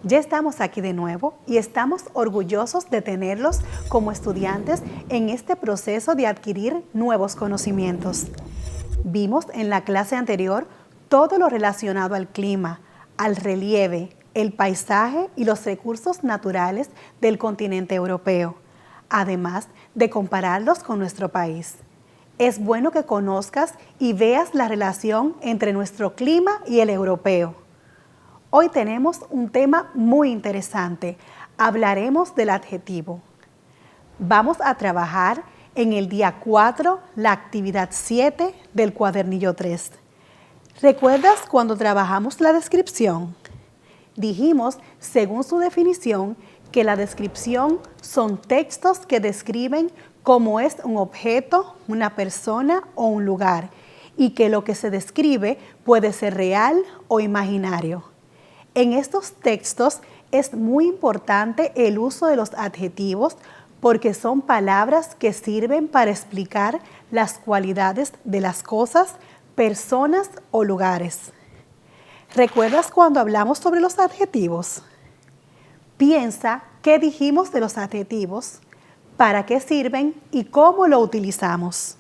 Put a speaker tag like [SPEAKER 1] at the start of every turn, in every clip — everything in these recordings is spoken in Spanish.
[SPEAKER 1] Ya estamos aquí de nuevo y estamos orgullosos de tenerlos como estudiantes en este proceso de adquirir nuevos conocimientos. Vimos en la clase anterior todo lo relacionado al clima, al relieve, el paisaje y los recursos naturales del continente europeo, además de compararlos con nuestro país. Es bueno que conozcas y veas la relación entre nuestro clima y el europeo. Hoy tenemos un tema muy interesante. Hablaremos del adjetivo. Vamos a trabajar en el día 4, la actividad 7 del cuadernillo 3. ¿Recuerdas cuando trabajamos la descripción? Dijimos, según su definición, que la descripción son textos que describen cómo es un objeto, una persona o un lugar, y que lo que se describe puede ser real o imaginario. En estos textos es muy importante el uso de los adjetivos porque son palabras que sirven para explicar las cualidades de las cosas, personas o lugares. ¿Recuerdas cuando hablamos sobre los adjetivos? Piensa qué dijimos de los adjetivos, para qué sirven y cómo lo utilizamos.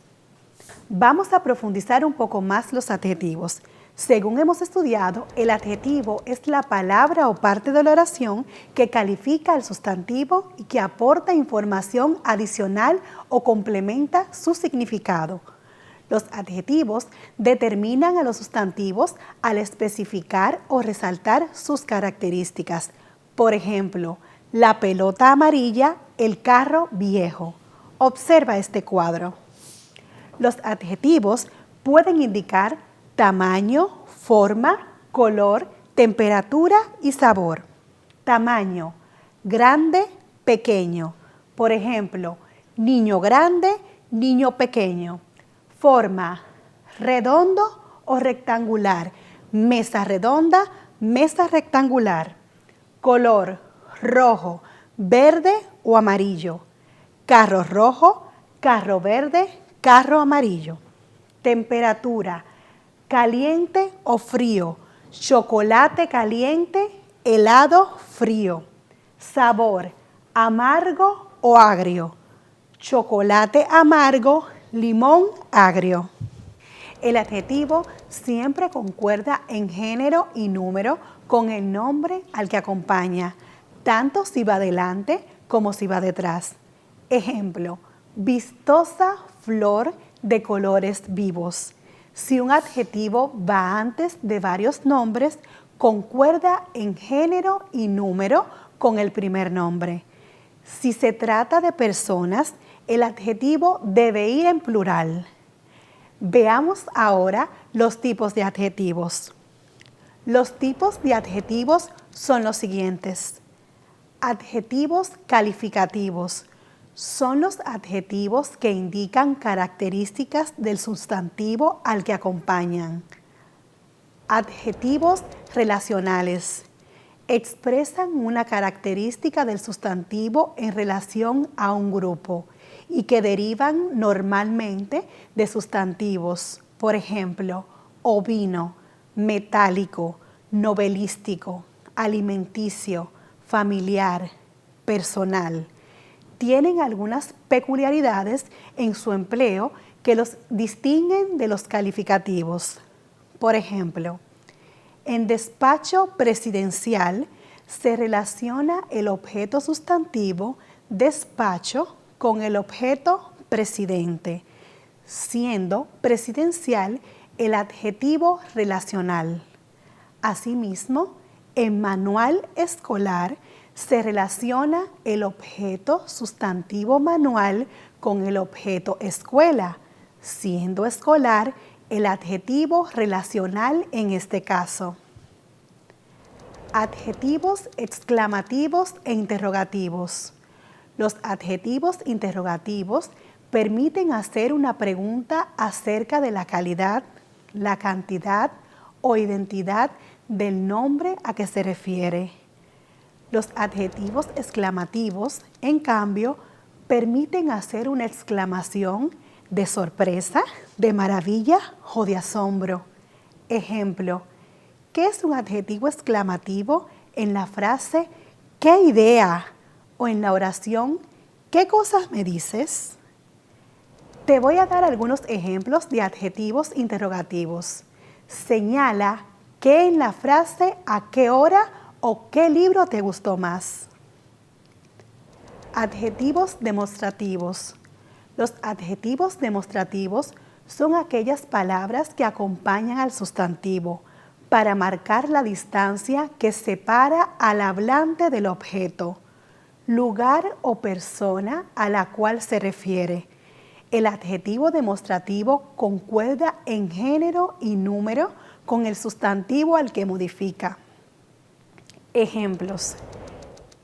[SPEAKER 1] Vamos a profundizar un poco más los adjetivos. Según hemos estudiado, el adjetivo es la palabra o parte de la oración que califica al sustantivo y que aporta información adicional o complementa su significado. Los adjetivos determinan a los sustantivos al especificar o resaltar sus características. Por ejemplo, la pelota amarilla, el carro viejo. Observa este cuadro. Los adjetivos pueden indicar tamaño, forma, color, temperatura y sabor. Tamaño, grande, pequeño. Por ejemplo, niño grande, niño pequeño. Forma, redondo o rectangular. Mesa redonda, mesa rectangular. Color, rojo, verde o amarillo. Carro rojo, carro verde, carro amarillo. Temperatura, caliente o frío, chocolate caliente, helado frío. Sabor, amargo o agrio, chocolate amargo, limón agrio. El adjetivo siempre concuerda en género y número con el nombre al que acompaña, tanto si va adelante como si va detrás. Ejemplo, vistosa flor de colores vivos. Si un adjetivo va antes de varios nombres, concuerda en género y número con el primer nombre. Si se trata de personas, el adjetivo debe ir en plural. Veamos ahora los tipos de adjetivos. Los tipos de adjetivos son los siguientes. Adjetivos calificativos. Son los adjetivos que indican características del sustantivo al que acompañan. Adjetivos relacionales. Expresan una característica del sustantivo en relación a un grupo y que derivan normalmente de sustantivos, por ejemplo, ovino, metálico, novelístico, alimenticio, familiar, personal. Tienen algunas peculiaridades en su empleo que los distinguen de los calificativos. Por ejemplo, en despacho presidencial se relaciona el objeto sustantivo despacho con el objeto presidente, siendo presidencial el adjetivo relacional. Asimismo, en manual escolar se relaciona el objeto sustantivo manual con el objeto escuela, siendo escolar el adjetivo relacional en este caso. Adjetivos exclamativos e interrogativos. Los adjetivos interrogativos permiten hacer una pregunta acerca de la calidad, la cantidad o identidad del nombre a que se refiere. Los adjetivos exclamativos, en cambio, permiten hacer una exclamación de sorpresa, de maravilla o de asombro. Ejemplo, ¿qué es un adjetivo exclamativo en la frase ¿qué idea? O en la oración ¿qué cosas me dices? Te voy a dar algunos ejemplos de adjetivos interrogativos. Señala qué en la frase a qué hora o qué libro te gustó más. Adjetivos demostrativos. Los adjetivos demostrativos son aquellas palabras que acompañan al sustantivo para marcar la distancia que separa al hablante del objeto, lugar o persona a la cual se refiere. El adjetivo demostrativo concuerda en género y número con el sustantivo al que modifica. Ejemplos.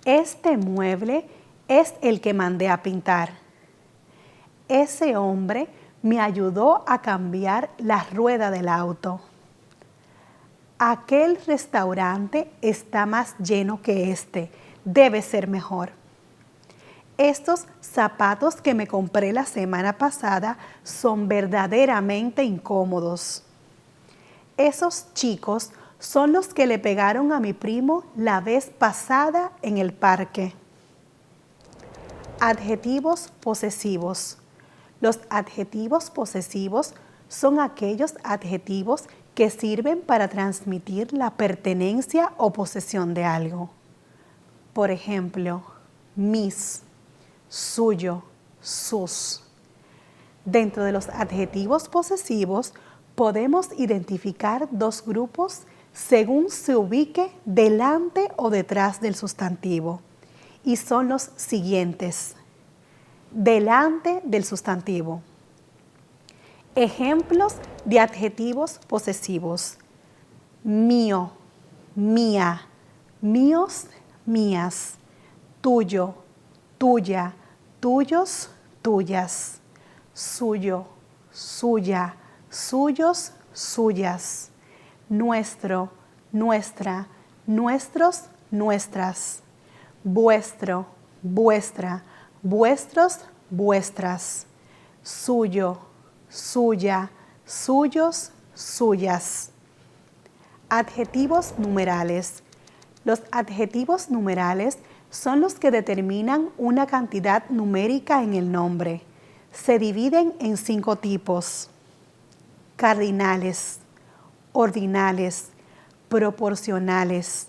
[SPEAKER 1] Este mueble es el que mandé a pintar. Ese hombre me ayudó a cambiar la rueda del auto. Aquel restaurante está más lleno que este, debe ser mejor. Estos zapatos que me compré la semana pasada son verdaderamente incómodos. Esos chicos son los que le pegaron a mi primo la vez pasada en el parque. Adjetivos posesivos. Los adjetivos posesivos son aquellos adjetivos que sirven para transmitir la pertenencia o posesión de algo. Por ejemplo, mis, suyo, sus. Dentro de los adjetivos posesivos podemos identificar dos grupos según se ubique delante o detrás del sustantivo, y son los siguientes. Delante del sustantivo. Ejemplos de adjetivos posesivos. Mío, mía, míos, mías. Tuyo, tuya, tuyos, tuyas. Suyo, suya, suyos, suyas. Nuestro, nuestra, nuestros, nuestras. Vuestro, vuestra, vuestros, vuestras. Suyo, suya, suyos, suyas. Adjetivos numerales. Los adjetivos numerales son los que determinan una cantidad numérica en el nombre. Se dividen en 5 tipos: cardinales, ordinales, proporcionales,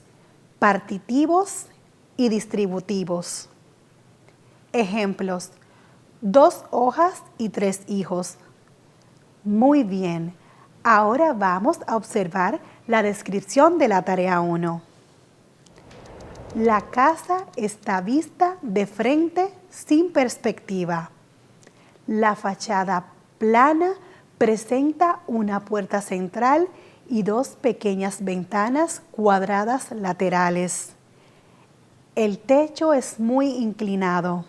[SPEAKER 1] partitivos y distributivos. Ejemplos: 2 hojas y 3 hijos. Muy bien, ahora vamos a observar la descripción de la tarea 1. La casa está vista de frente sin perspectiva. La fachada plana presenta una puerta central y 2 pequeñas ventanas cuadradas laterales. El techo es muy inclinado,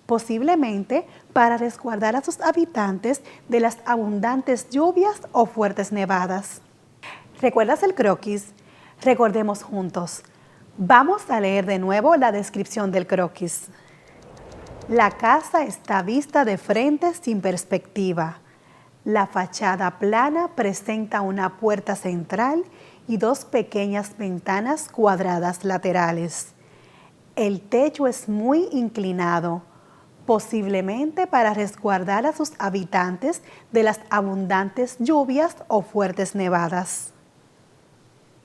[SPEAKER 1] posiblemente para resguardar a sus habitantes de las abundantes lluvias o fuertes nevadas. ¿Recuerdas el croquis? Recordemos juntos. Vamos a leer de nuevo la descripción del croquis. La casa está vista de frente sin perspectiva. La fachada plana presenta una puerta central y 2 pequeñas ventanas cuadradas laterales. El techo es muy inclinado, posiblemente para resguardar a sus habitantes de las abundantes lluvias o fuertes nevadas.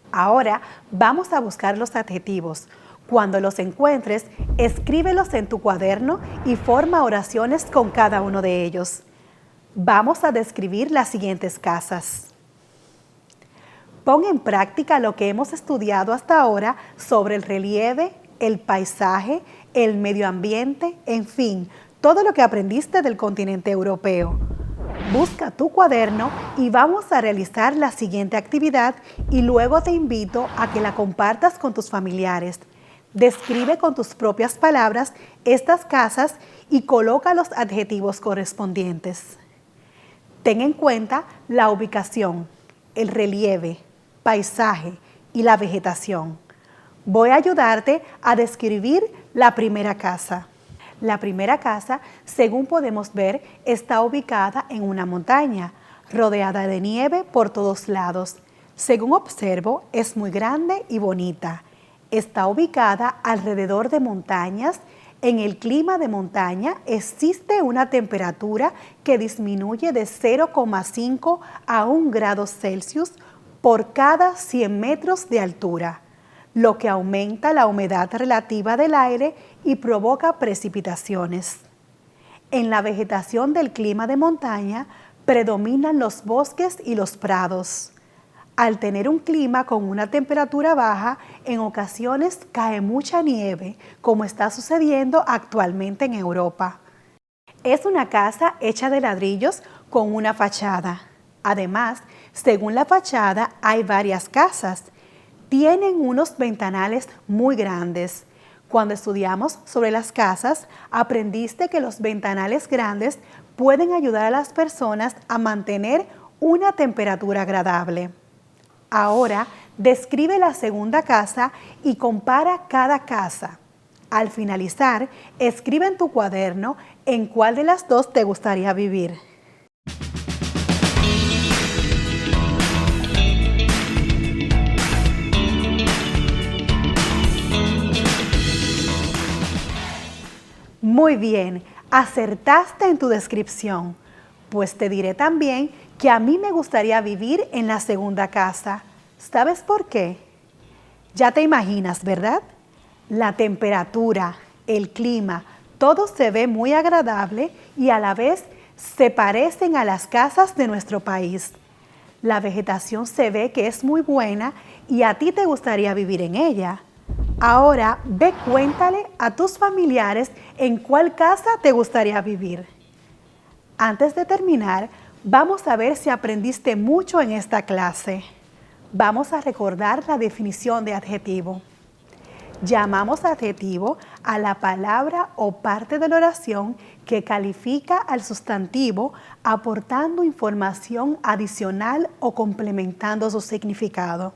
[SPEAKER 1] Ahora vamos a buscar los adjetivos. Cuando los encuentres, escríbelos en tu cuaderno y forma oraciones con cada uno de ellos. Vamos a describir las siguientes casas. Pon en práctica lo que hemos estudiado hasta ahora sobre el relieve, el paisaje, el medio ambiente, en fin, todo lo que aprendiste del continente europeo. Busca tu cuaderno y vamos a realizar la siguiente actividad y luego te invito a que la compartas con tus familiares. Describe con tus propias palabras estas casas y coloca los adjetivos correspondientes. Ten en cuenta la ubicación, el relieve, paisaje y la vegetación. Voy a ayudarte a describir la primera casa. La primera casa, según podemos ver, está ubicada en una montaña, rodeada de nieve por todos lados. Según observo, es muy grande y bonita. Está ubicada alrededor de montañas. En el clima de montaña existe una temperatura que disminuye de 0,5 a 1 grado Celsius por cada 100 metros de altura, lo que aumenta la humedad relativa del aire y provoca precipitaciones. En la vegetación del clima de montaña predominan los bosques y los prados. Al tener un clima con una temperatura baja, en ocasiones cae mucha nieve, como está sucediendo actualmente en Europa. Es una casa hecha de ladrillos con una fachada. Además, según la fachada, hay varias casas. Tienen unos ventanales muy grandes. Cuando estudiamos sobre las casas, aprendiste que los ventanales grandes pueden ayudar a las personas a mantener una temperatura agradable. Ahora, describe la segunda casa y compara cada casa. Al finalizar, escribe en tu cuaderno en cuál de las dos te gustaría vivir. Muy bien, acertaste en tu descripción. Pues te diré también que a mí me gustaría vivir en la segunda casa. ¿Sabes por qué? Ya te imaginas, ¿verdad? La temperatura, el clima, todo se ve muy agradable y a la vez se parecen a las casas de nuestro país. La vegetación se ve que es muy buena y a ti te gustaría vivir en ella. Ahora ve, cuéntale a tus familiares en cuál casa te gustaría vivir. Antes de terminar, vamos a ver si aprendiste mucho en esta clase. Vamos a recordar la definición de adjetivo. Llamamos adjetivo a la palabra o parte de la oración que califica al sustantivo aportando información adicional o complementando su significado.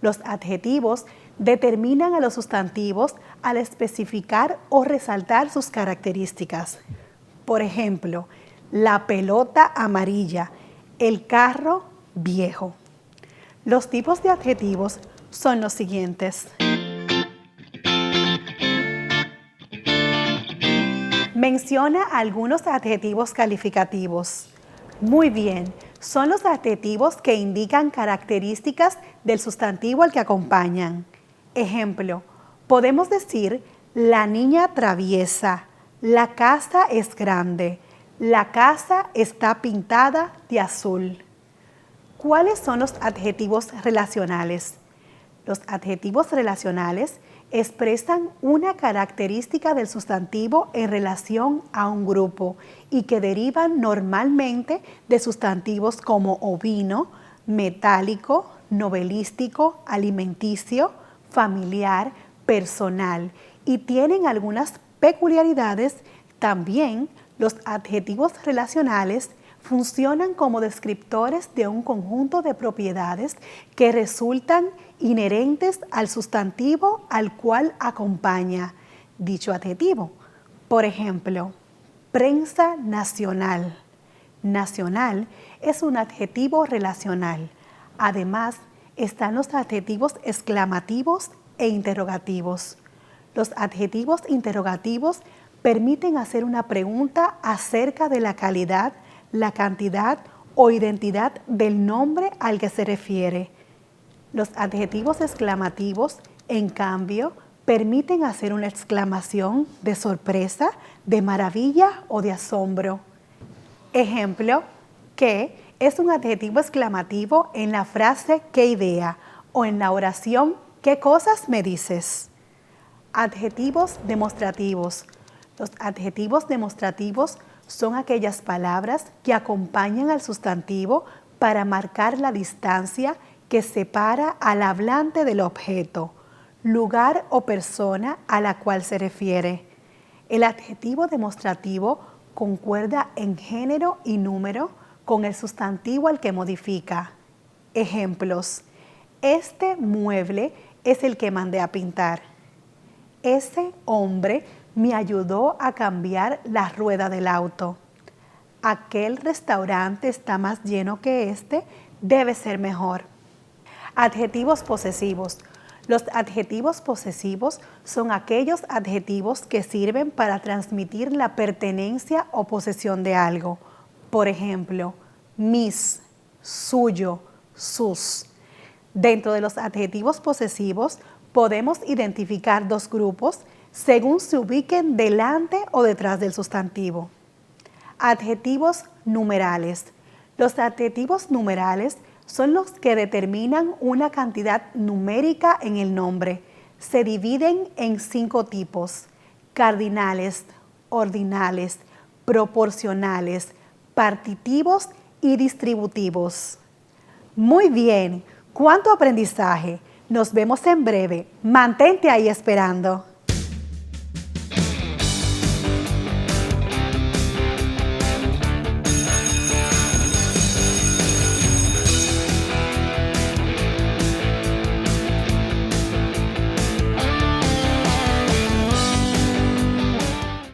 [SPEAKER 1] Los adjetivos determinan a los sustantivos al especificar o resaltar sus características. Por ejemplo, la pelota amarilla, el carro viejo. Los tipos de adjetivos son los siguientes. Menciona algunos adjetivos calificativos. Muy bien, son los adjetivos que indican características del sustantivo al que acompañan. Ejemplo, podemos decir la niña traviesa, la casa es grande, la casa está pintada de azul. ¿Cuáles son los adjetivos relacionales? Los adjetivos relacionales expresan una característica del sustantivo en relación a un grupo y que derivan normalmente de sustantivos como ovino, metálico, novelístico, alimenticio, familiar, personal y tienen algunas peculiaridades. También los adjetivos relacionales funcionan como descriptores de un conjunto de propiedades que resultan inherentes al sustantivo al cual acompaña dicho adjetivo. Por ejemplo, prensa nacional. Nacional es un adjetivo relacional. Además, están los adjetivos exclamativos e interrogativos. Los adjetivos interrogativos permiten hacer una pregunta acerca de la calidad, la cantidad o identidad del nombre al que se refiere. Los adjetivos exclamativos, en cambio, permiten hacer una exclamación de sorpresa, de maravilla o de asombro. Ejemplo, ¿qué? Es un adjetivo exclamativo en la frase ¿qué idea? O en la oración ¿qué cosas me dices? Adjetivos demostrativos. Los adjetivos demostrativos son aquellas palabras que acompañan al sustantivo para marcar la distancia que separa al hablante del objeto, lugar o persona a la cual se refiere. El adjetivo demostrativo concuerda en género y número con el sustantivo al que modifica. Ejemplos: este mueble es el que mandé a pintar. Ese hombre me ayudó a cambiar la rueda del auto. Aquel restaurante está más lleno que este, debe ser mejor. Adjetivos posesivos. Los adjetivos posesivos son aquellos adjetivos que sirven para transmitir la pertenencia o posesión de algo. Por ejemplo, mis, suyo, sus. Dentro de los adjetivos posesivos podemos identificar dos grupos según se ubiquen delante o detrás del sustantivo. Adjetivos numerales. Los adjetivos numerales son los que determinan una cantidad numérica en el nombre. Se dividen en 5 tipos: cardinales, ordinales, proporcionales, partitivos y distributivos. Muy bien, ¡cuánto aprendizaje! Nos vemos en breve. Mantente ahí esperando.